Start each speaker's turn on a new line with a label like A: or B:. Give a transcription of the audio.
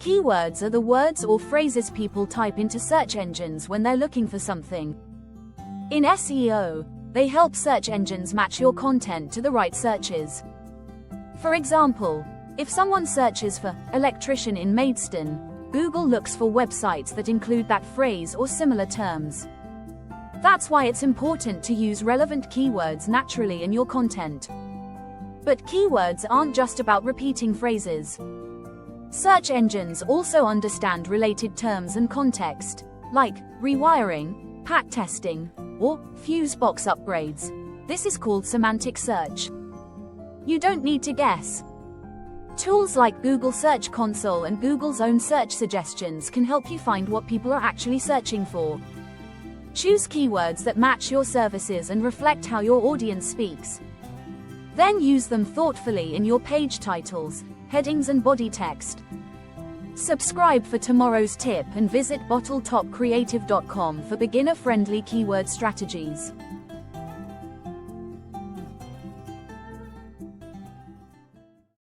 A: Keywords are the words or phrases people type into search engines when they're looking for something. In SEO, they help search engines match your content to the right searches. For example, if someone searches for electrician in Maidstone, Google looks for websites that include that phrase or similar terms. That's why it's important to use relevant keywords naturally in your content. But keywords aren't just about repeating phrases. Search engines also understand related terms and context, like rewiring, pack testing, or fuse box upgrades. This is called semantic search. You don't need to guess. Tools like Google Search Console and Google's own search suggestions can help you find what people are actually searching for. Choose keywords that match your services and reflect how your audience speaks. Then use them thoughtfully in your page titles, headings and body text. Subscribe for tomorrow's tip and visit bottletopcreative.com for beginner-friendly keyword strategies.